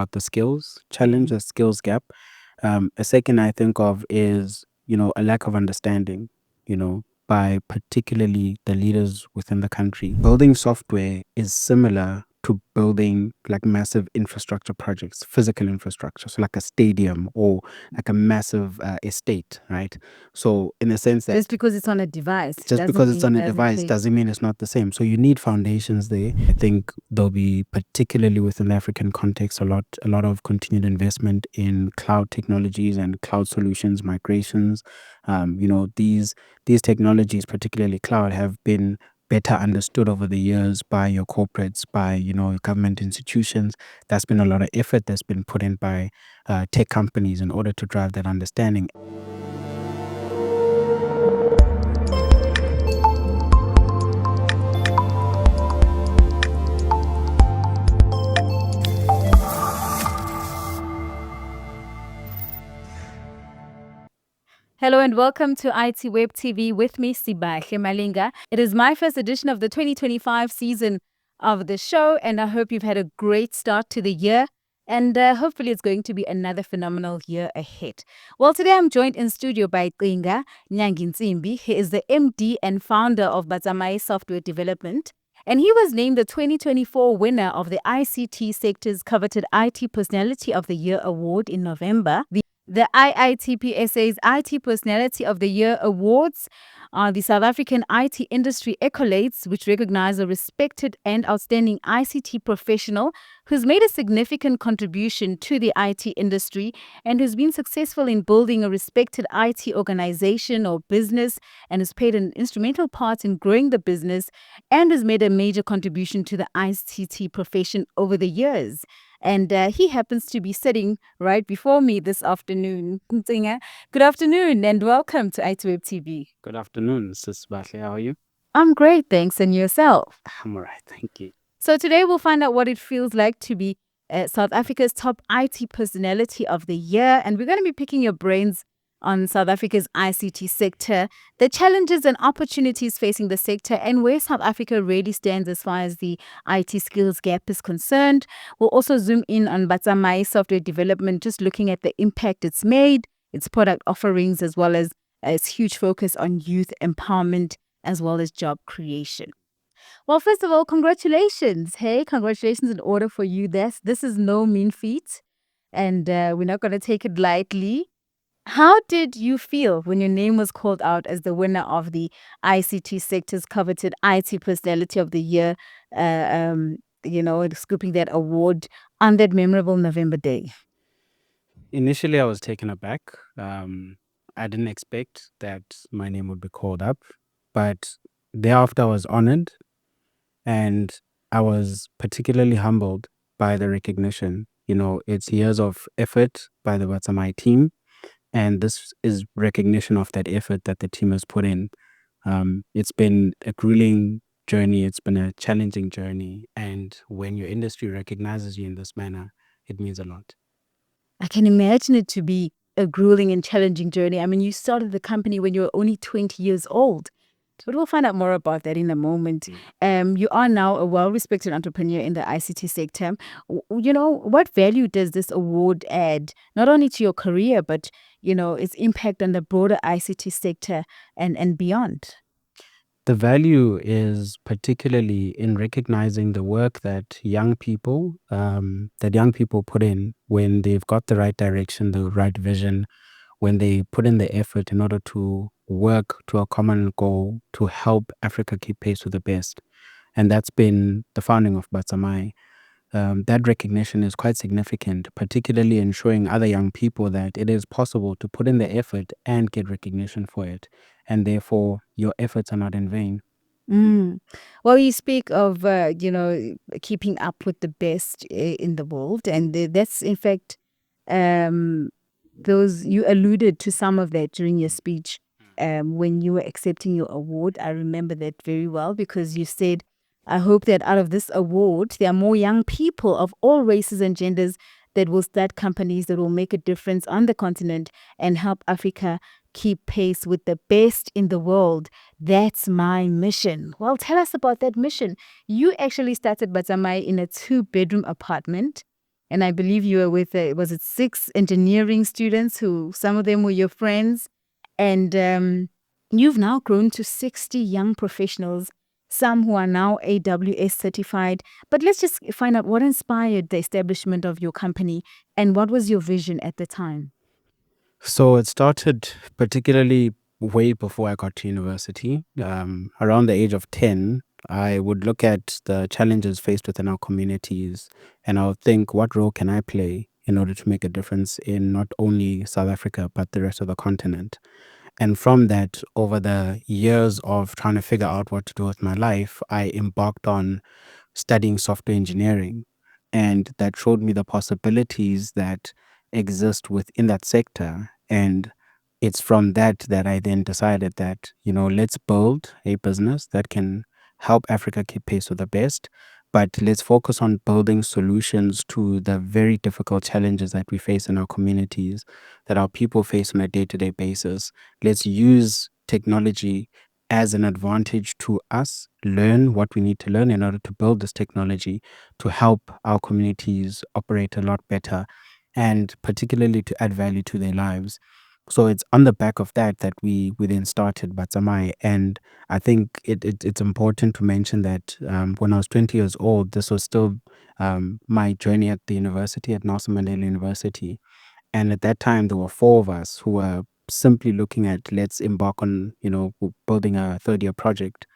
about the skills challenge, the skills gap. A second I think of is, a lack of understanding, by particularly the leaders within the country. Building software is similar to building like massive infrastructure projects, physical infrastructure, so like a stadium or like a massive estate, right? So in a sense that Just because it's on a device, just doesn't because it's mean on it a doesn't device play. doesn't mean it's not the same. So you need foundations there. I think there'll be, particularly within the African context, a lot of continued investment in cloud technologies and cloud solutions, migrations. These technologies, particularly cloud, have been better understood over the years by your corporates, by government institutions. That's been a lot of effort that's been put in by tech companies in order to drive that understanding. Hello and welcome to ITWeb TV with me, Cinga Nyangintsimbi. It is my first edition of the 2025 season of the show, and I hope you've had a great start to the year. And hopefully it's going to be another phenomenal year ahead. Well, today I'm joined in studio by Cinga Nyangintsimbi. He is the MD and founder of Batsamayi Software Development. And he was named the 2024 winner of the ICT sector's coveted IT Personality of the Year award in November. The IITPSA's IT Personality of the Year Awards are the South African IT Industry Accolades, which recognize a respected and outstanding ICT professional who's made a significant contribution to the IT industry and who's been successful in building a respected IT organization or business and has played an instrumental part in growing the business and has made a major contribution to the ICT profession over the years. And he happens to be sitting right before me this afternoon. Cinga, good afternoon and welcome to ITWeb TV. Good afternoon, Sis Bahle. How are you? I'm great, thanks. And yourself? I'm all right, thank you. So today we'll find out what it feels like to be South Africa's top IT Personality of the Year. And we're going to be picking your brains on South Africa's ICT sector, the challenges and opportunities facing the sector, and where South Africa really stands as far as the IT skills gap is concerned. We'll also zoom in on Batsamayi Software Development, just looking at the impact it's made, its product offerings, as well as its huge focus on youth empowerment, as well as job creation. Well, first of all, congratulations. Hey, congratulations in order for you. This is no mean feat, and we're not going to take it lightly. How did you feel when your name was called out as the winner of the ICT sector's coveted IT Personality of the Year, scooping that award on that memorable November day? Initially, I was taken aback. I didn't expect that my name would be called up, but thereafter I was honored, and I was particularly humbled by the recognition. It's years of effort by the Batsamayi team, and this is recognition of that effort that the team has put in. It's been a grueling journey. It's been a challenging journey. And when your industry recognizes you in this manner, it means a lot. I can imagine it to be a grueling and challenging journey. I mean, you started the company when you were only 20 years old. But we'll find out more about that in a moment. You are now a well-respected entrepreneur in the ICT sector. What value does this award add, not only to your career, but, its impact on the broader ICT sector and beyond? The value is particularly in recognizing the work that young people put in when they've got the right direction, the right vision, when they put in the effort in order to work to a common goal to help Africa keep pace with the best. And that's been the founding of Batsamayi. That recognition is quite significant, particularly in showing other young people that it is possible to put in the effort and get recognition for it. And therefore, your efforts are not in vain. Well, you speak of, keeping up with the best in the world. And that's, in fact, you alluded to some of that during your speech when you were accepting your award. I remember that very well because you said, I hope that out of this award, there are more young people of all races and genders that will start companies that will make a difference on the continent and help Africa keep pace with the best in the world. That's my mission. Well, tell us about that mission. You actually started Batsamayi in a 2-bedroom apartment And I believe you were with, was it 6 engineering students who, some of them were your friends? And you've now grown to 60 young professionals, some who are now AWS certified. But let's just find out what inspired the establishment of your company and what was your vision at the time? So it started particularly way before I got to university. Around the age of 10, I would look at the challenges faced within our communities and I would think, what role can I play in order to make a difference in not only South Africa, but the rest of the continent? And from that, over the years of trying to figure out what to do with my life, I embarked on studying software engineering. And that showed me the possibilities that exist within that sector. And it's from that that I then decided that, let's build a business that can help Africa keep pace with the best. But let's focus on building solutions to the very difficult challenges that we face in our communities, that our people face on a day to day basis. Let's use technology as an advantage to us, learn what we need to learn in order to build this technology to help our communities operate a lot better and particularly to add value to their lives. So it's on the back of that that we then started Batsamayi. And I think it's important to mention that when I was 20 years old, this was still my journey at the university, at Nelson Mandela University. And at that time, there were four of us who were simply looking at let's embark on, building a third year project.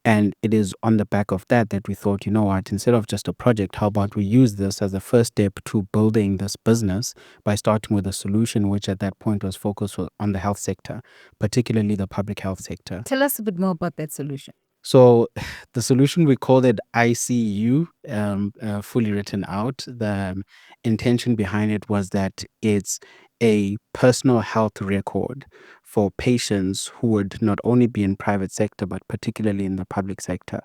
And it is on the back of that that we thought, you know what, instead of just a project, how about we use this as a first step to building this business by starting with a solution, which at that point was focused on the health sector, particularly the public health sector. Tell us a bit more about that solution. So the solution, we called it ICU, fully written out. The intention behind it was that it's a personal health record for patients who would not only be in private sector, but particularly in the public sector.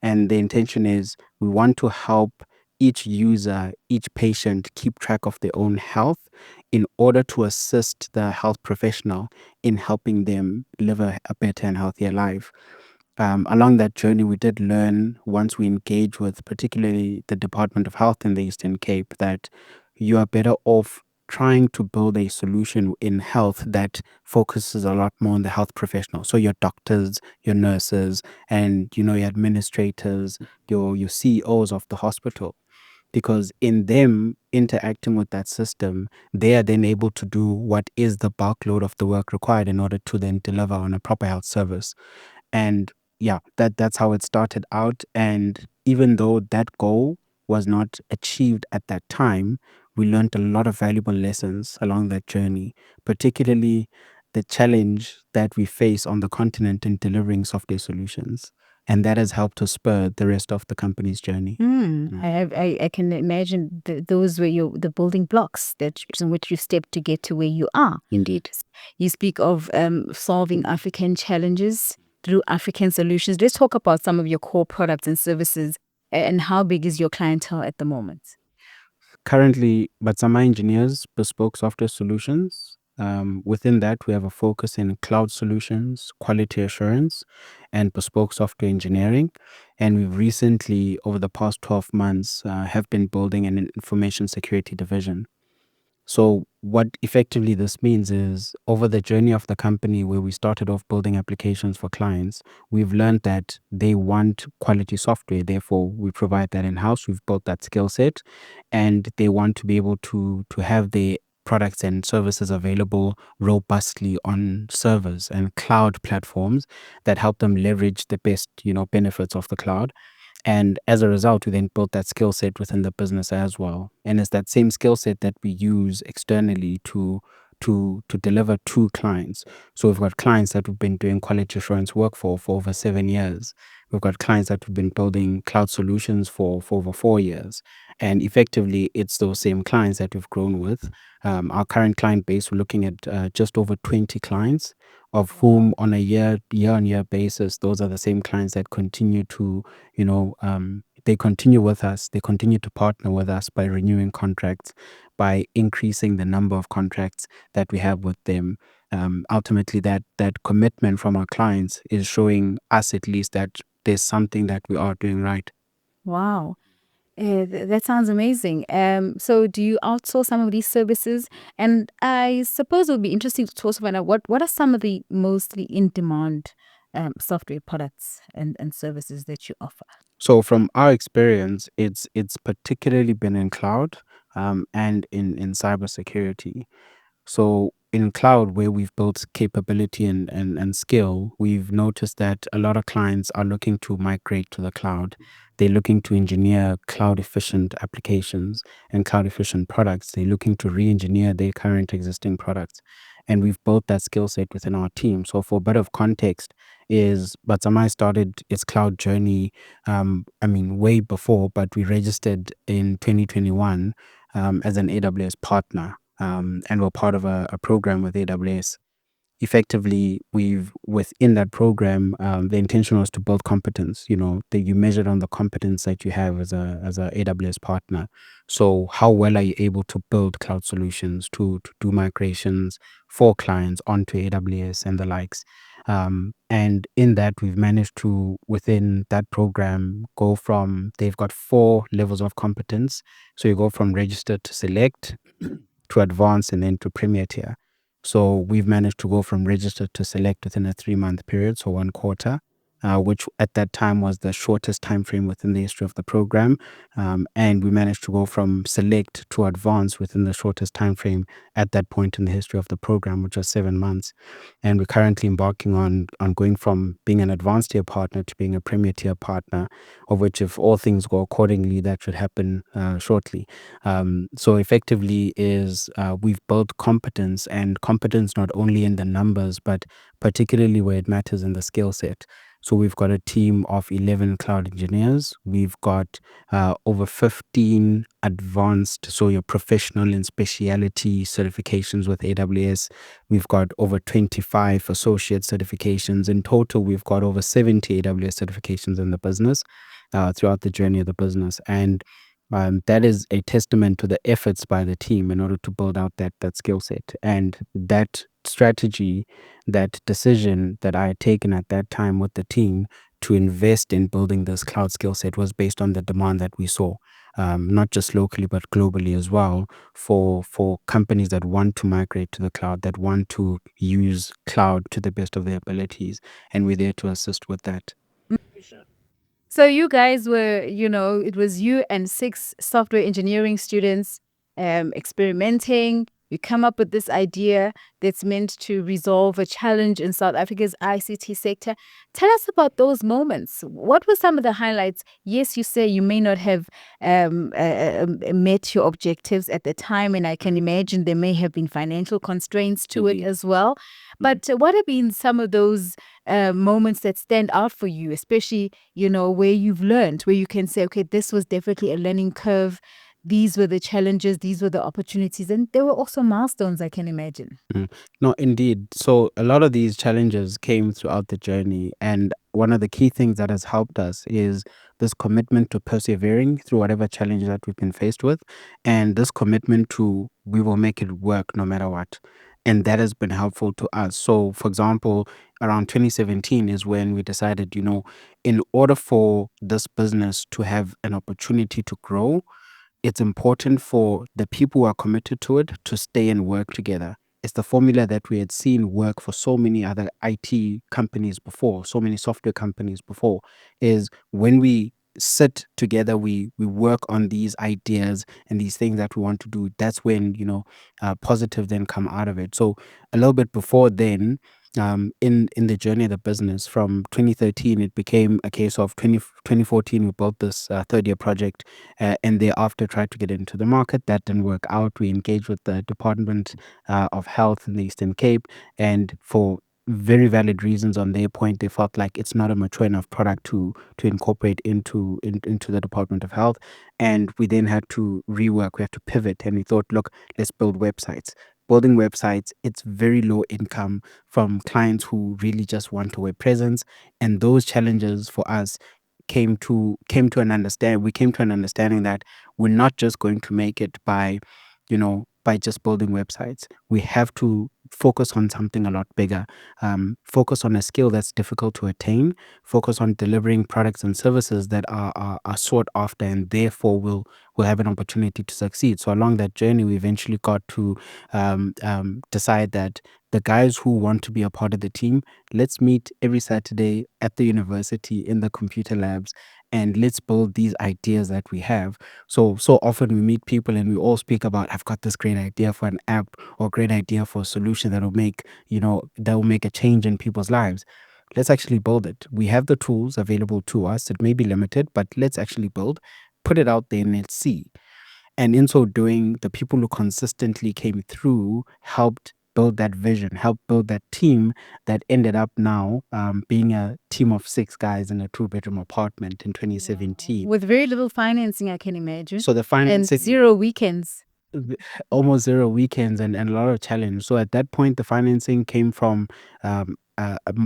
And the intention is we want to help each user, each patient keep track of their own health in order to assist the health professional in helping them live a better and healthier life. Along that journey, we did learn once we engage with particularly the Department of Health in the Eastern Cape that you are better off trying to build a solution in health that focuses a lot more on the health professional. So your doctors, your nurses, and your administrators, your CEOs of the hospital. Because in them interacting with that system, they are then able to do what is the bulk load of the work required in order to then deliver on a proper health service. And yeah, that's how it started out. And even though that goal was not achieved at that time, we learned a lot of valuable lessons along that journey, particularly the challenge that we face on the continent in delivering software solutions. And that has helped to spur the rest of the company's journey. I can imagine those were the building blocks that in which you stepped to get to where you are. Indeed. You speak of solving African challenges through African solutions. Let's talk about some of your core products and services and how big is your clientele at the moment? Currently, Batsamayi engineers bespoke software solutions. Within that, we have a focus in cloud solutions, quality assurance, and bespoke software engineering. And we've recently, over the past 12 months, have been building an information security division. So what effectively this means is over the journey of the company where we started off building applications for clients, we've learned that they want quality software. Therefore, we provide that in-house. We've built that skill set and they want to be able to have their products and services available robustly on servers and cloud platforms that help them leverage the best, benefits of the cloud. And as a result, we then built that skill set within the business as well. And it's that same skill set that we use externally to deliver to clients. So we've got clients that we've been doing quality assurance work for over 7 years. We've got clients that we've been building cloud solutions for over 4 years. And effectively, it's those same clients that we've grown with. Our current client base, we're looking at just over 20 clients, of whom on a year-on-year basis, those are the same clients that continue to, they continue with us. They continue to partner with us by renewing contracts, by increasing the number of contracts that we have with them. Ultimately, that commitment from our clients is showing us at least that there's something that we are doing right. Wow. That sounds amazing. So do you outsource some of these services? And I suppose it would be interesting to also find out what are some of the mostly in demand software products and services that you offer? So from our experience, it's particularly been in cloud, and in cybersecurity. So in cloud, where we've built capability and skill, we've noticed that a lot of clients are looking to migrate to the cloud. They're looking to engineer cloud efficient applications and cloud efficient products. They're looking to re-engineer their current existing products. And we've built that skill set within our team. So for a bit of context, is Batsamayi started its cloud journey, way before, but we registered in 2021 as an AWS partner, and we're part of a program with AWS. Effectively, we've within that program, the intention was to build competence. That you measured on the competence that you have as a AWS partner. So how well are you able to build cloud solutions to do migrations for clients onto AWS and the likes. And in that, we've managed to, within that program, go from, they've got 4 levels of competence. So you go from registered to select, to advanced, and then to premier tier. So we've managed to go from registered to select within a 3-month period, so 1 quarter, which at that time was the shortest time frame within the history of the program. And we managed to go from select to advanced within the shortest time frame at that point in the history of the program, which was 7 months. And we're currently embarking on going from being an advanced tier partner to being a premier tier partner, of which, if all things go accordingly, that should happen shortly. So effectively is, we've built competence, and competence not only in the numbers, but particularly where it matters in the skill set. So we've got a team of 11 cloud engineers. We've got over 15 advanced, so your professional and speciality certifications with AWS. We've got over 25 associate certifications. In total, we've got over 70 AWS certifications in the business, throughout the journey of the business. And that is a testament to the efforts by the team in order to build out that skill set. And that strategy, that decision that I had taken at that time with the team to invest in building this cloud skill set was based on the demand that we saw, not just locally but globally as well, for companies that want to migrate to the cloud, that want to use cloud to the best of their abilities, and we're there to assist with that. So you guys were, it was you and 6 software engineering students experimenting. You come up with this idea that's meant to resolve a challenge in South Africa's ICT sector. Tell us about those moments. What were some of the highlights? Yes, you say you may not have met your objectives at the time, and I can imagine there may have been financial constraints to it as well. But what have been some of those moments that stand out for you, especially, where you've learned, where you can say, okay, this was definitely a learning curve. These were the challenges, these were the opportunities, and there were also milestones, I can imagine. No, indeed. So a lot of these challenges came throughout the journey. And one of the key things that has helped us is this commitment to persevering through whatever challenge that we've been faced with. And this commitment to, we will make it work no matter what. And that has been helpful to us. So, for example, around 2017 is when we decided, in order for this business to have an opportunity to grow, it's important for the people who are committed to it to stay and work together. It's the formula that we had seen work for so many other IT companies before, so many software companies before, is when we sit together, we work on these ideas and these things that we want to do. That's when, positive then come out of it. So a little bit before then, in the journey of the business from 2013, it became a case of 2014, we built this third year project, and thereafter tried to get into the market. That didn't work out. We engaged with the Department of Health in the Eastern Cape, and for very valid reasons on their point, they felt like it's not a mature enough product to incorporate into the Department of Health. And we then had to rework. We had to pivot, and we thought, look, let's build websites. Building websites, it's very low income from clients who really just want a web presence. And those challenges for us came to an understanding that we're not just going to make it by just building websites. We have to focus on something a lot bigger. Focus on a skill that's difficult to attain. Focus on delivering products and services that are sought after, and therefore will have an opportunity to succeed. So along that journey, we eventually got to decide that the guys who want to be a part of the team, let's meet every Saturday at the university in the computer labs, and let's build these ideas that we have. So often we meet people and we all speak about, I've got this great idea for an app or great idea for a solution that will make, that will make a change in people's lives. Let's actually build it. We have the tools available to us. It may be limited, but let's actually put it out there and let's see. And in so doing, the people who consistently came through helped build that vision, helped build that team that ended up now being a team of 6 guys in a 2-bedroom apartment in 2017. With very little financing, I can imagine. So the And financing, 0 weekends. almost 0 weekends, and a lot of challenge. So at that point, the financing came from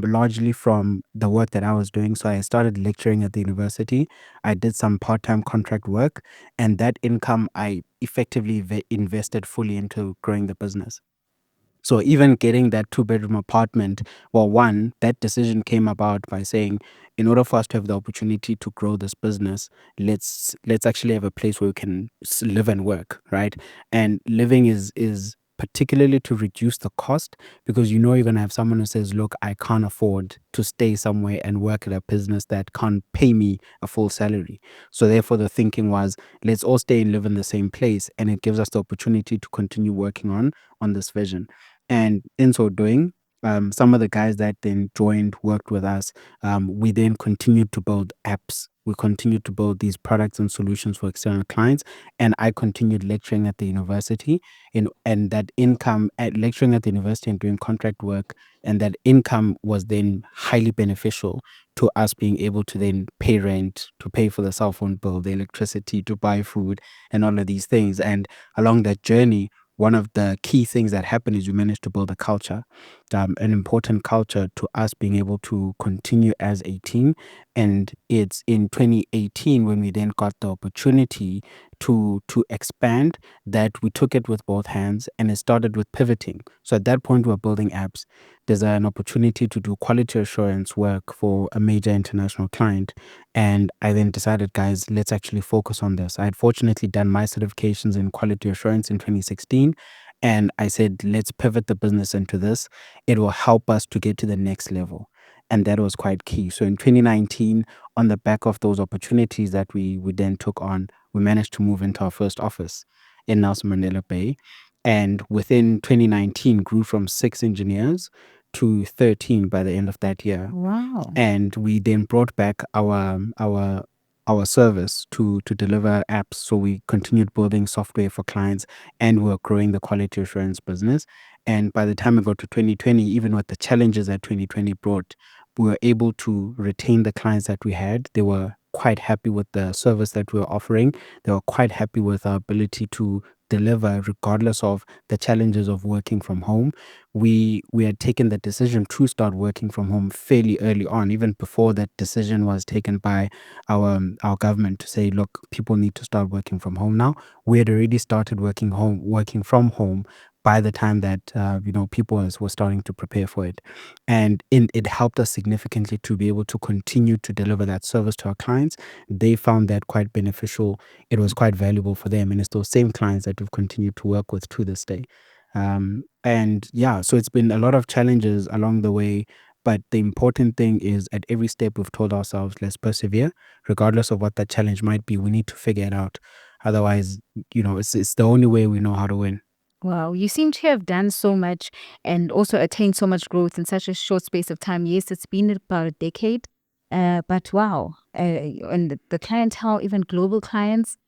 largely from the work that I was doing. So I started lecturing at the university. I did some part-time contract work, and that income I effectively invested fully into growing the business. So even getting that 2-bedroom apartment, well, one, that decision came about by saying, in order for us to have the opportunity to grow this business, let's actually have a place where we can live and work, right? And living is particularly to reduce the cost, because you're going to have someone who says, look, I can't afford to stay somewhere and work at a business that can't pay me a full salary. So therefore the thinking was, let's all stay and live in the same place, and it gives us the opportunity to continue working on this vision. And in so doing, some of the guys that then joined, worked with us, we then continued to build apps. We continued to build these products and solutions for external clients. And I continued lecturing at the university, and that income at lecturing at the university and doing contract work, and that income was then highly beneficial to us being able to then pay rent, to pay for the cell phone bill, the electricity, to buy food, and all of these things. And along that journey, one of the key things that happened is we managed to build a culture, an important culture to us being able to continue as a team. And it's in 2018 when we then got the opportunity to expand, that we took it with both hands, and it started with pivoting. So at that point, we were building apps. There's an opportunity to do quality assurance work for a major international client. And I then decided, guys, let's actually focus on this. I had fortunately done my certifications in quality assurance in 2016. And I said, let's pivot the business into this. It will help us to get to the next level. And that was quite key. So in 2019, on the back of those opportunities that we then took on, we managed to move into our first office in Nelson Mandela Bay. And within 2019, grew from 6 engineers to 13 by the end of that year. Wow. And we then brought back our service to deliver apps. So we continued building software for clients, and we were growing the quality assurance business. And by the time we got to 2020, even with the challenges that 2020 brought, we were able to retain the clients that we had. They were quite happy with the service that we were offering. They were quite happy with our ability to deliver regardless of the challenges of working from home. We had taken the decision to start working from home fairly early on, even before that decision was taken by our government to say, look, people need to start working from home now. We had already started working from home by the time that people were starting to prepare for it. And it helped us significantly to be able to continue to deliver that service to our clients. They found that quite beneficial. It was quite valuable for them, and it's those same clients that we've continued to work with to this day. And yeah, so it's been a lot of challenges along the way, but the important thing is at every step we've told ourselves, let's persevere. Regardless of what that challenge might be, we need to figure it out. Otherwise, it's the only way we know how to win. Wow, you seem to have done so much and also attained so much growth in such a short space of time. Yes, it's been about a decade, but wow. And the clientele, even global clients,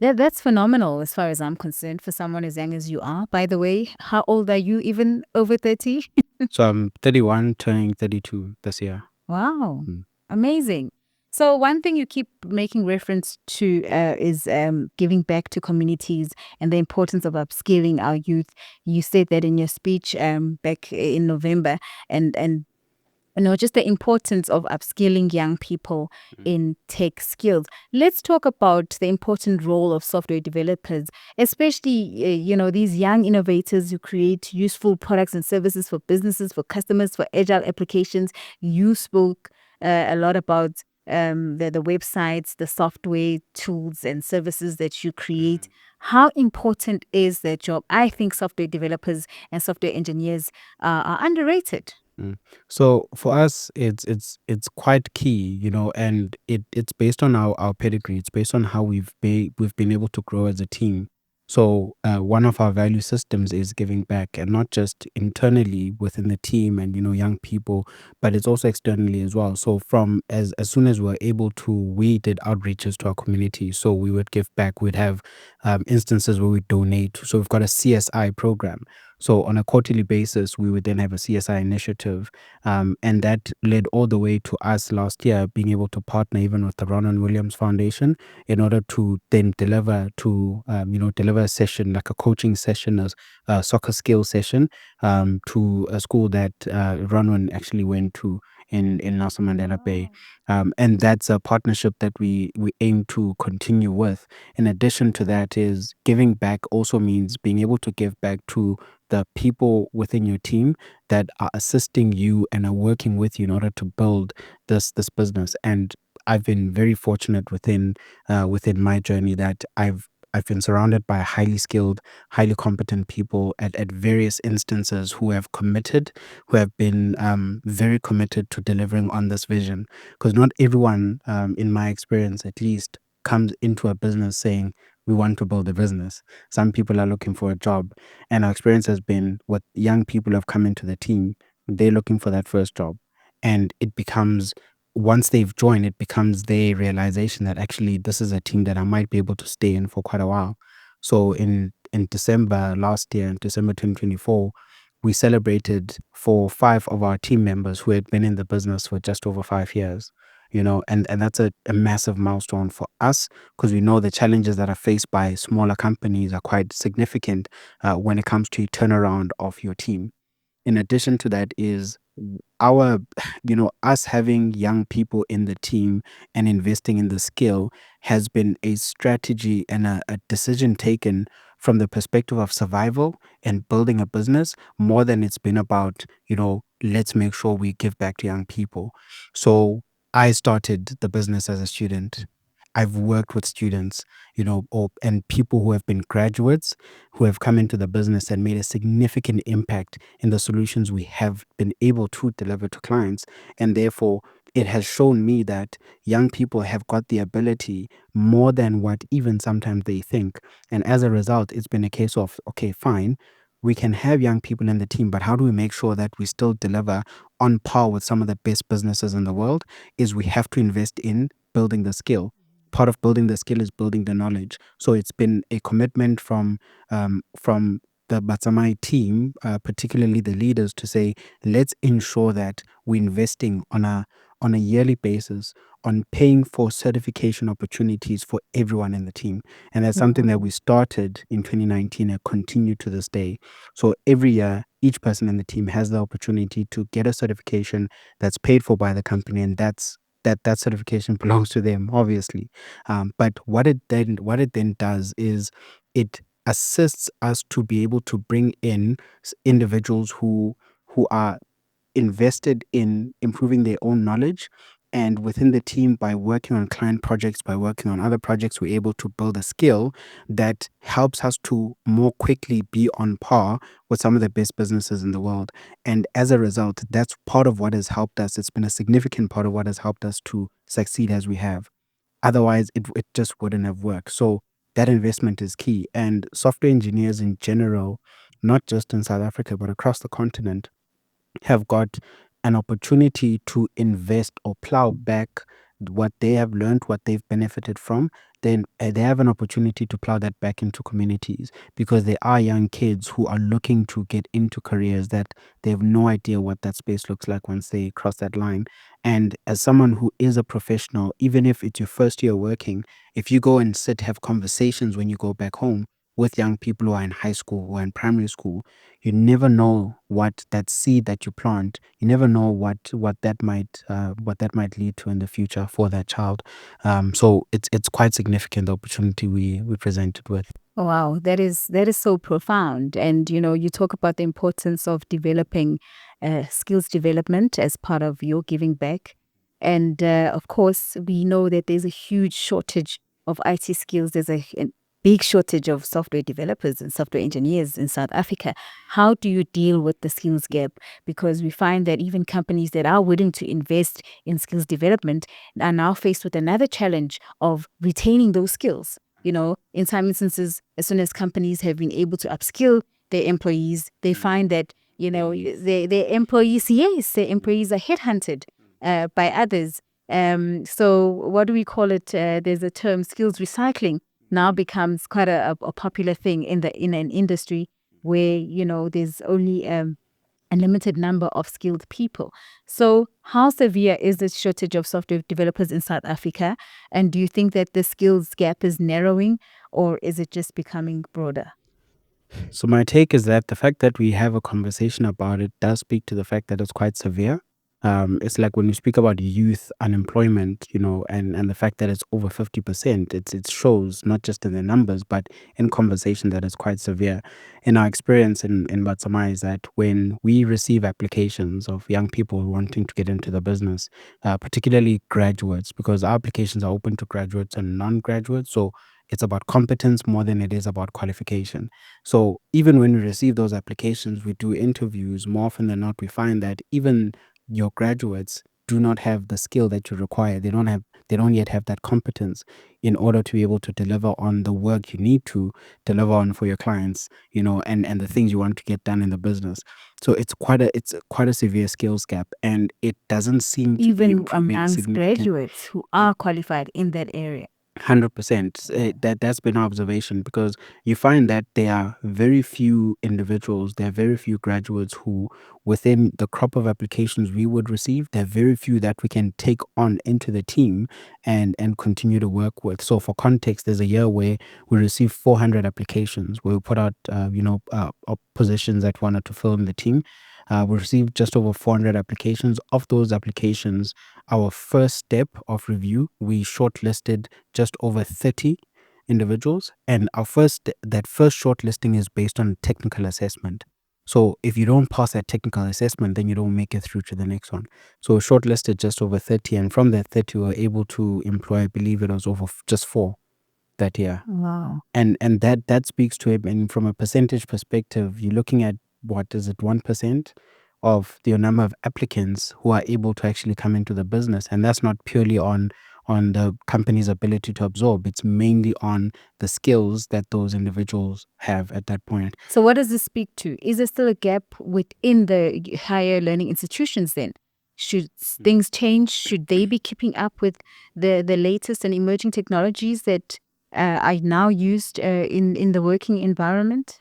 that's phenomenal as far as I'm concerned for someone as young as you are. By the way, how old are you, even over 30? So I'm 31, turning 32 this year. Wow, Mm. amazing. So one thing you keep making reference to is giving back to communities and the importance of upskilling our youth. You said that in your speech back in November, and just the importance of upskilling young people in tech skills. Let's talk about the important role of software developers, especially, these young innovators who create useful products and services for businesses, for customers, for agile applications. You spoke a lot about the websites, the software tools and services that you create. How important is their job? I think software developers and software engineers are underrated. So for us, it's quite key, and it's based on our pedigree. It's based on how we've been able to grow as a team. So one of our value systems is giving back, and not just internally within the team and young people, but it's also externally as well. So from as soon as we were able to, we did outreaches to our community. So we would give back. We'd have instances where we donate. So we've got a CSI program. So on a quarterly basis, we would then have a CSI initiative, and that led all the way to us last year being able to partner even with the Ronald Williams Foundation in order to then deliver a session, like a coaching session, a soccer skill session, to a school that Ronwan actually went to in Nelson Mandela Bay. And that's a partnership that we aim to continue with. In addition to that, is giving back also means being able to give back to the people within your team that are assisting you and are working with you in order to build this business. And I've been very fortunate within my journey that I've been surrounded by highly skilled, highly competent people at various instances who have committed, who have been very committed to delivering on this vision. Because not everyone, in my experience at least, comes into a business saying, we want to build a business. Some people are looking for a job. And our experience has been, what young people have come into the team, they're looking for that first job. And it becomes, once they've joined, it becomes their realization that actually this is a team that I might be able to stay in for quite a while. So in December last year, in December 2024, we celebrated for 5 of our team members who had been in the business for just over 5 years. And that's a massive milestone for us, because we know the challenges that are faced by smaller companies are quite significant when it comes to turnaround of your team. In addition to that is our us having young people in the team and investing in the skill has been a strategy and a decision taken from the perspective of survival and building a business, more than it's been about let's make sure we give back to young people. So I started the business as a student. I've worked with students, and people who have been graduates, who have come into the business and made a significant impact in the solutions we have been able to deliver to clients. And therefore, it has shown me that young people have got the ability more than what even sometimes they think. And as a result, it's been a case of, okay, fine, we can have young people in the team, but how do we make sure that we still deliver on par with some of the best businesses in the world? Is we have to invest in building the skill. Part of building the skill is building the knowledge. So it's been a commitment from the Batsamayi team, particularly the leaders, to say, let's ensure that we're investing on a yearly basis on paying for certification opportunities for everyone in the team. And that's something that we started in 2019 and continue to this day. So every year, each person in the team has the opportunity to get a certification that's paid for by the company, and that certification belongs to them, obviously. But what it then does is it assists us to be able to bring in individuals who are invested in improving their own knowledge. And within the team, by working on client projects, by working on other projects, we're able to build a skill that helps us to more quickly be on par with some of the best businesses in the world. And as a result, that's part of what has helped us. It's been a significant part of what has helped us to succeed as we have. Otherwise, it just wouldn't have worked. So that investment is key. And software engineers in general, not just in South Africa, but across the continent, have got an opportunity to invest or plow back what they have learned, what they've benefited from. Then they have an opportunity to plow that back into communities, because there are young kids who are looking to get into careers that they have no idea what that space looks like once they cross that line. And as someone who is a professional, even if it's your first year working, if you go and sit, have conversations when you go back home, with young people who are in high school or in primary school, you never know what that seed that you plant. You never know what that might lead to in the future for that child. So it's quite significant, the opportunity we presented with. Wow, that is so profound. And you talk about the importance of developing skills development as part of your giving back. And of course, we know that there's a huge shortage of IT skills. There's a big shortage of software developers and software engineers in South Africa. How do you deal with the skills gap? Because we find that even companies that are willing to invest in skills development are now faced with another challenge of retaining those skills. In some instances, as soon as companies have been able to upskill their employees, they find that, their employees, yes, their employees are headhunted by others. So what do we call it? There's a term, skills recycling, now becomes quite a popular thing in an industry where, there's only a limited number of skilled people. So how severe is this shortage of software developers in South Africa? And do you think that the skills gap is narrowing, or is it just becoming broader? So my take is that the fact that we have a conversation about it does speak to the fact that it's quite severe. It's like when you speak about youth unemployment, and the fact that it's over 50%, it shows not just in the numbers, but in conversation that it's quite severe. In our experience in Batsamayi is that when we receive applications of young people wanting to get into the business, particularly graduates, because our applications are open to graduates and non-graduates, so it's about competence more than it is about qualification. So even when we receive those applications, we do interviews. More often than not, we find that even your graduates do not have the skill that you require. They don't yet have that competence in order to be able to deliver on the work you need to deliver on for your clients, and the things you want to get done in the business. So it's quite a severe skills gap, and it doesn't seem to be Even improving amongst significantly. graduates who are qualified in that area. 100%. That's been our observation, because you find that there are very few individuals, there are very few graduates who, within the crop of applications we would receive, there are very few that we can take on into the team and continue to work with. So for context, there's a year where we received 400 applications, where we put out positions that we wanted to fill in the team. We received just over 400 applications. Of those applications, our first step of review, we shortlisted just over 30 individuals, and that first shortlisting is based on technical assessment. So if you don't pass that technical assessment, then you don't make it through to the next one. So we shortlisted just over 30, and from that 30 we were able to employ, I believe it was over just 4 that year. Wow. And that speaks to it. And from a percentage perspective, you're looking at, what is it, 1% of the number of applicants who are able to actually come into the business. And that's not purely on the company's ability to absorb. It's mainly on the skills that those individuals have at that point. So what does this speak to? Is there still a gap within the higher learning institutions then? Should things change? Should they be keeping up with the latest and emerging technologies that are now used in the working environment?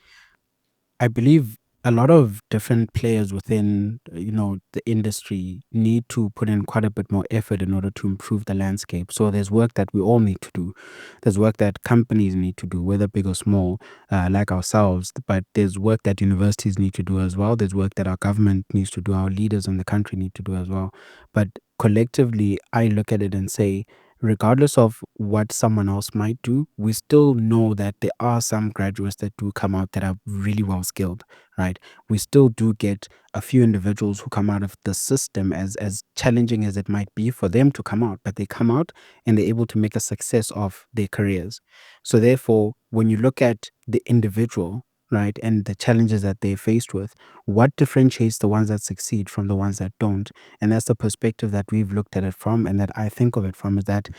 I believe a lot of different players within, the industry need to put in quite a bit more effort in order to improve the landscape. So there's work that we all need to do. There's work that companies need to do, whether big or small, like ourselves. But there's work that universities need to do as well. There's work that our government needs to do, our leaders in the country need to do as well. But collectively, I look at it and say, regardless of what someone else might do, we still know that there are some graduates that do come out that are really well skilled, right? We still do get a few individuals who come out of the system, as challenging as it might be for them to come out, but they come out and they're able to make a success of their careers. So therefore, when you look at the individual, right, and the challenges that they're faced with, what differentiates the ones that succeed from the ones that don't? And that's the perspective that we've looked at it from, and that I think of it from, is that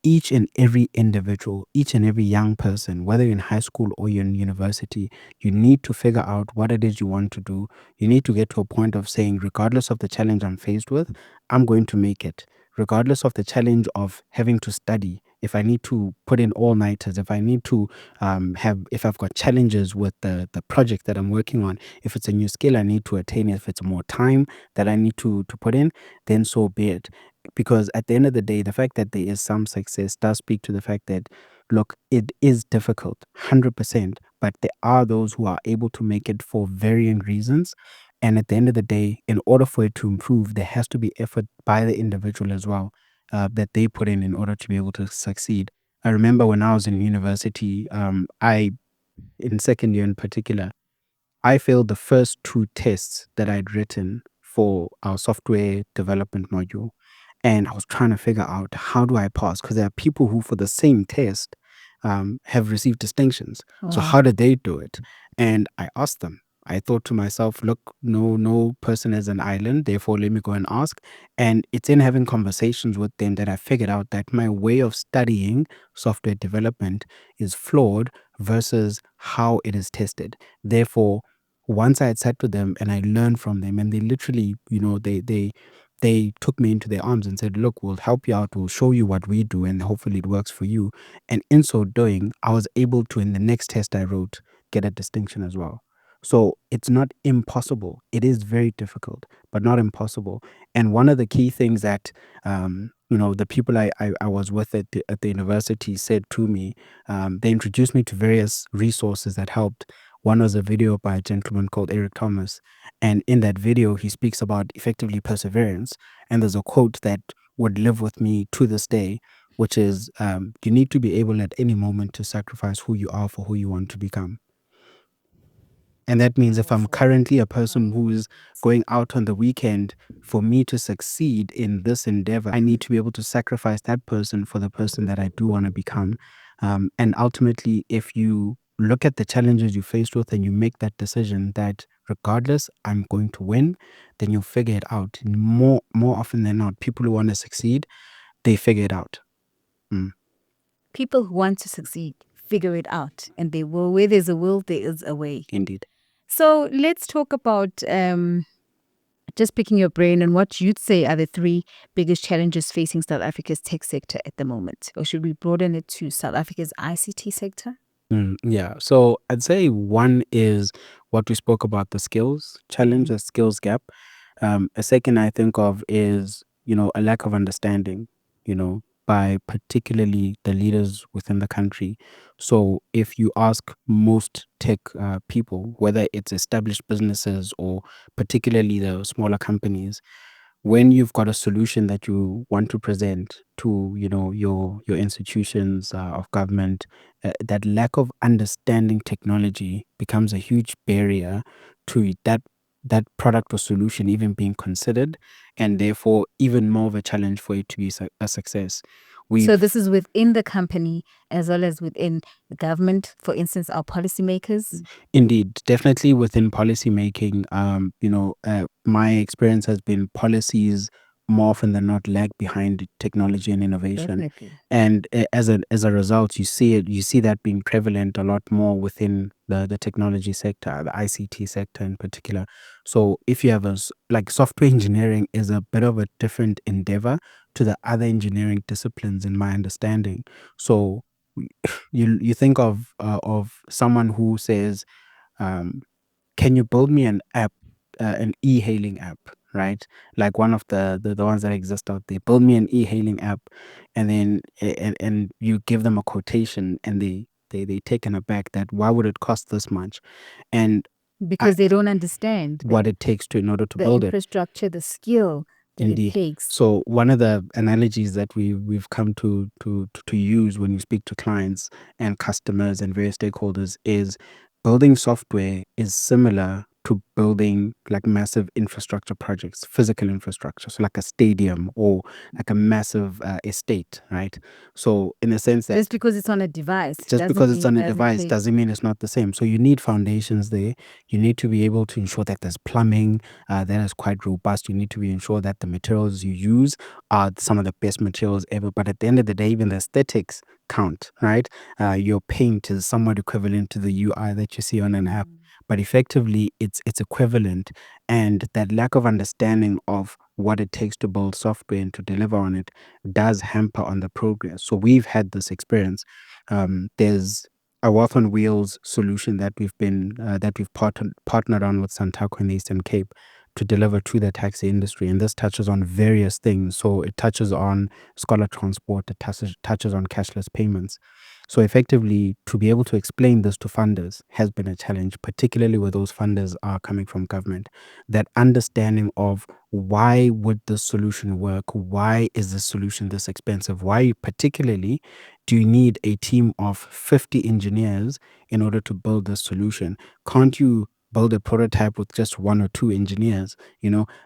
each and every individual, each and every young person, whether you're in high school or you're in university, you need to figure out what it is you want to do. You need to get to a point of saying, regardless of the challenge I'm faced with, I'm going to make it. Regardless of the challenge of having to study, if I need to put in all-nighters, if I need to if I've got challenges with the project that I'm working on, if it's a new skill I need to attain, if it's more time that I need to put in, then so be it. Because at the end of the day, the fact that there is some success does speak to the fact that, look, it is difficult, 100%, but there are those who are able to make it for varying reasons. And at the end of the day, in order for it to improve, there has to be effort by the individual as well, that they put in order to be able to succeed. I remember when I was in university, in second year in particular, I failed the first two tests that I'd written for our software development module. And I was trying to figure out, how do I pass? Because there are people who, for the same test, have received distinctions. So Wow. how did they do it? And I asked them. I thought to myself, look, no person is an island. Therefore, let me go and ask. And it's in having conversations with them that I figured out that my way of studying software development is flawed versus how it is tested. Therefore, once I had sat with them and I learned from them, and they literally, they took me into their arms and said, look, we'll help you out, we'll show you what we do, and hopefully it works for you. And in so doing, I was able to, in the next test I wrote, get a distinction as well. So it's not impossible. It is very difficult, but not impossible. And one of the key things that the people I was with at the university said to me, they introduced me to various resources that helped. One was a video by a gentleman called Eric Thomas. And in that video, he speaks about effectively perseverance. And there's a quote that would live with me to this day, which is, you need to be able at any moment to sacrifice who you are for who you want to become. And that means if I'm currently a person who is going out on the weekend, for me to succeed in this endeavor, I need to be able to sacrifice that person for the person that I do want to become. And ultimately, if you look at the challenges you're faced with and you make that decision that regardless, I'm going to win, then you'll figure it out. More often than not, people who want to succeed, they figure it out. People who want to succeed figure it out, and they will. Where there's a will, there is a way. Indeed. So let's talk about just picking your brain on what you'd say are the three biggest challenges facing South Africa's tech sector at the moment. Or should we broaden it to South Africa's ICT sector? Yeah. So I'd say one is what we spoke about, the skills challenge, the skills gap. A second I think of is, a lack of understanding, by particularly the leaders within the country. So if you ask most tech people, whether it's established businesses or particularly the smaller companies, when you've got a solution that you want to present to your institutions of government, that lack of understanding technology becomes a huge barrier to that product or solution even being considered, and therefore even more of a challenge for it to be a success. So this is within the company as well as within the government, for instance, our policymakers? Indeed, definitely within policy making. My experience has been policies more often than not lag behind technology and innovation. Definitely. And as a result, you see that being prevalent a lot more within the technology sector, the ICT sector in particular. So if you have like software engineering is a bit of a different endeavor to the other engineering disciplines, in my understanding. So you think of someone who says, can you build me an app, an e-hailing app, right? Like one of the ones that exist out there. Build me an e-hailing app, and then and you give them a quotation, and they taken aback that why would it cost this much, and Because they don't understand what it takes in order to the build it. infrastructure, the skill that it Indeed. takes. So one of the analogies that we've come to use when we speak to clients and customers and various stakeholders is building software is similar to building like massive infrastructure projects, physical infrastructure, so like a stadium or like a massive estate, right? So in a sense that Just because it's on a device, just because it's on a device doesn't mean it's not the same. So you need foundations there. You need to be able to ensure that there's plumbing that is quite robust. You need to be ensure that the materials you use are some of the best materials ever. But at the end of the day, even the aesthetics count, right? Your paint is somewhat equivalent to the UI that you see on an app, but effectively it's equivalent. And that lack of understanding of what it takes to build software and to deliver on it does hamper on the progress. So we've had this experience. There's a Wealth on Wheels solution that we've partnered on with Santaco in the Eastern Cape to deliver to the taxi industry, and this touches on various things. So it touches on scholar transport, it touches on cashless payments. So effectively, to be able to explain this to funders has been a challenge, particularly where those funders are coming from government. That understanding of why would this solution work? Why is this solution this expensive? Why particularly do you need a team of 50 engineers in order to build this solution? Can't you build a prototype with just one or two engineers?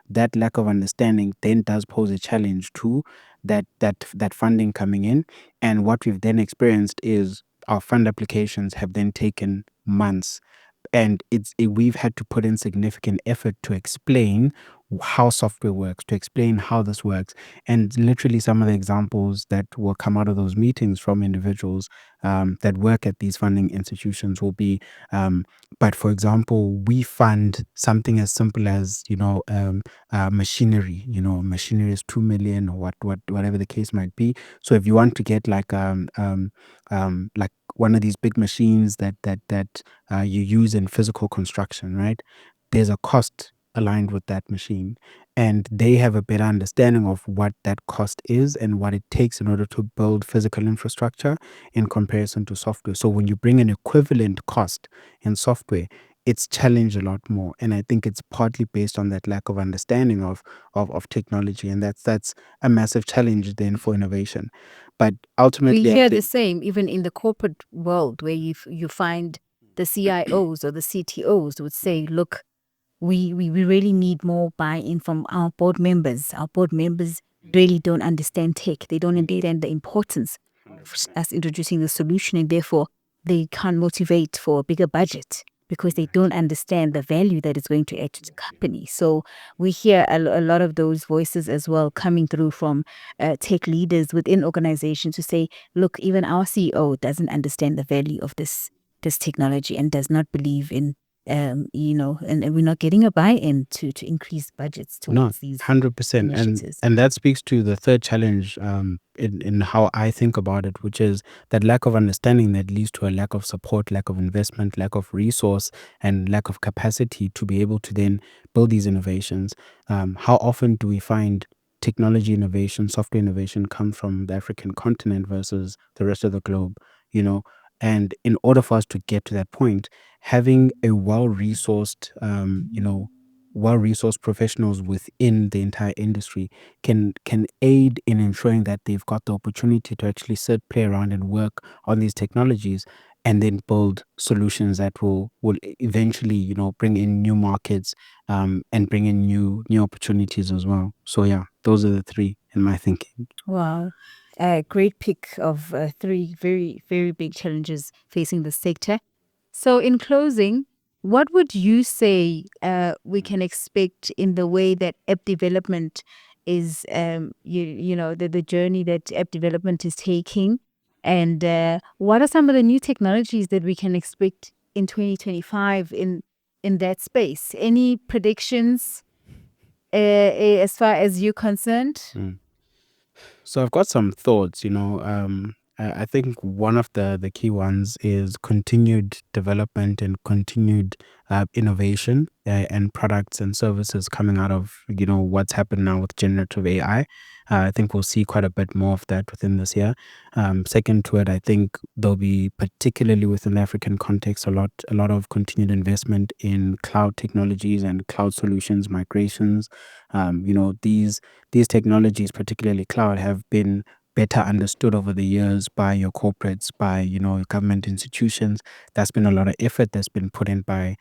That lack of understanding then does pose a challenge to that funding coming in. And what we've then experienced is our fund applications have then taken months, and we've had to put in significant effort to explain how software works, to explain how this works. And literally some of the examples that will come out of those meetings from individuals that work at these funding institutions will be, but for example, we fund something as simple as machinery. Machinery is 2 million, or whatever the case might be. So if you want to get like one of these big machines that you use in physical construction, right? There's a cost aligned with that machine, and they have a better understanding of what that cost is and what it takes in order to build physical infrastructure in comparison to software. So when you bring an equivalent cost in software, it's challenged a lot more, and I think it's partly based on that lack of understanding of technology, and that's a massive challenge then for innovation. But We ultimately, I hear the think same even in the corporate world, where you find the CIOs or the CTOs would say, look, we really need more buy-in from our board members. Our board members really don't understand tech. They don't understand the importance of us introducing the solution, and therefore they can't motivate for a bigger budget because they don't understand the value that it's going to add to the company. So we hear a lot of those voices as well coming through from tech leaders within organizations to say, look, even our CEO doesn't understand the value of this technology and does not believe in and we're not getting a buy-in to increase budgets no, towards these 100%. initiatives. And that speaks to the third challenge in how I think about it, which is that lack of understanding that leads to a lack of support, lack of investment, lack of resource, and lack of capacity to be able to then build these innovations. How often do we find technology innovation, software innovation come from the African continent versus the rest of the globe? You know, and in order for us to get to that point, having a well-resourced professionals within the entire industry can aid in ensuring that they've got the opportunity to actually sit, play around, and work on these technologies, and then build solutions that will eventually bring in new markets, and bring in new opportunities as well. So yeah, those are the three in my thinking. Wow. A great pick of three very, very big challenges facing the sector. So, in closing, what would you say we can expect in the way that app development is, the journey that app development is taking? And what are some of the new technologies that we can expect in 2025 in that space? Any predictions as far as you're concerned? Mm. So I've got some thoughts. I think one of the key ones is continued development and continued innovation, and products and services coming out of what's happened now with generative AI. I think we'll see quite a bit more of that within this year. Second to it, I think there'll be, particularly within the African context, a lot of continued investment in cloud technologies and cloud solutions, migrations. These technologies, particularly cloud, have been better understood over the years by your corporates, by government institutions. That's been a lot of effort that's been put in by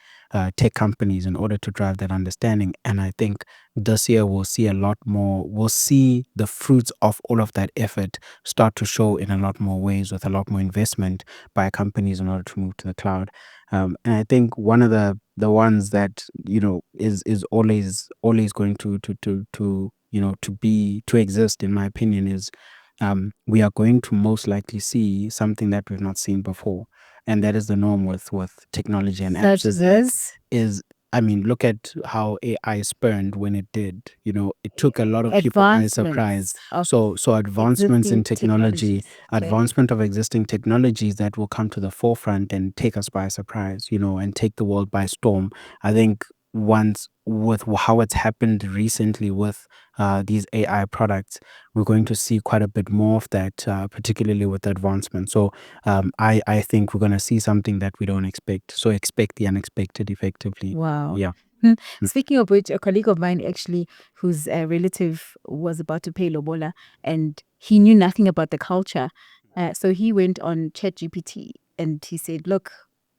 tech companies in order to drive that understanding. And I think this year we'll see a lot more. We'll see the fruits of all of that effort start to show in a lot more ways, with a lot more investment by companies in order to move to the cloud. And I think one of the ones that is always going to exist, in my opinion, is we are going to most likely see something that we've not seen before, and that is the norm with technology and apps. Such as Is I mean, look at how AI spurned when it did. It took a lot of people by surprise. advancements of So advancements in existing technology, technologies. Okay. advancement of existing technologies that will come to the forefront and take us by surprise, and take the world by storm. I think once with how it's happened recently with these AI products, we're going to see quite a bit more of that, particularly with advancement. So I think we're going to see something that we don't expect. So expect the unexpected effectively. Wow. Yeah. Speaking of which, a colleague of mine actually, whose relative was about to pay lobola, and he knew nothing about the culture. So he went on ChatGPT and he said, "Look,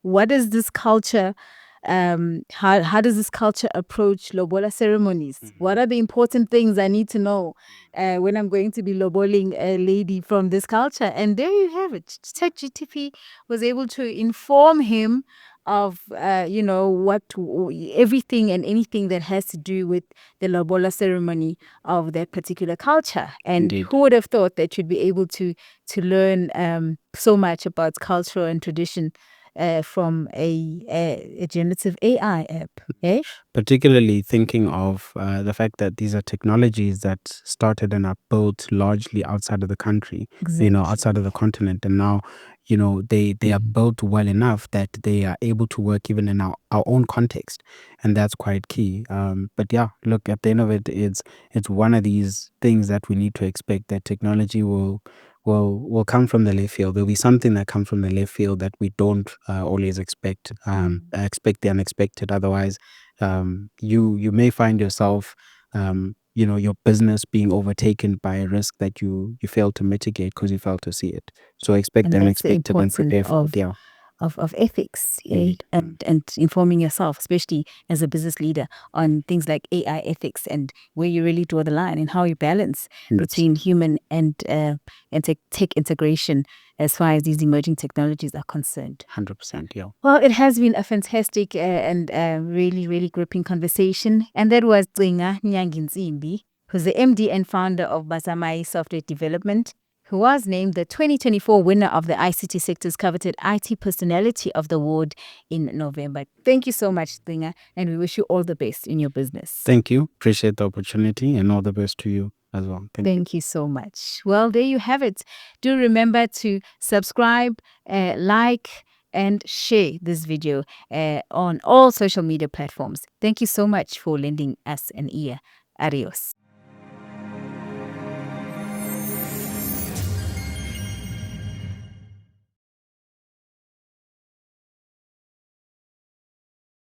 what is this culture? How does this culture approach lobola ceremonies? What are the important things I need to know when I'm going to be loboling a lady from this culture?" And there you have it. ChatGPT was able to inform him of what everything and anything that has to do with the lobola ceremony of that particular culture. And Indeed. who would have thought that you'd be able to learn so much about culture and tradition from a generative AI app? Eh? Particularly thinking of the fact that these are technologies that started and are built largely outside of the country, outside of the continent, and now they are built well enough that they are able to work even in our own context, and that's quite key. But yeah, look, at the end of it, it's one of these things that we need to expect, that technology will come from the left field. There'll be something that comes from the left field that we don't always expect. Expect the unexpected. Otherwise, you may find yourself, your business being overtaken by a risk that you failed to mitigate because you failed to see it. So expect And the that's the unexpected and importance prepare for it. of Yeah. of ethics, Indeed. and informing yourself, especially as a business leader, on things like AI ethics and where you really draw the line and how you balance between human and tech integration as far as these emerging technologies are concerned. 100%. Yeah. Well, it has been a fantastic and really, really gripping conversation. And that was Cinga Nyangintsimbi, who's the MD and founder of Batsamayi Software Development, who was named the 2024 winner of the ICT sector's coveted IT Personality of the Award in November. Thank you so much, Cinga, and we wish you all the best in your business. Thank you. Appreciate the opportunity, and all the best to you as well. Thank you so much. Well, there you have it. Do remember to subscribe, like, and share this video on all social media platforms. Thank you so much for lending us an ear. Adios.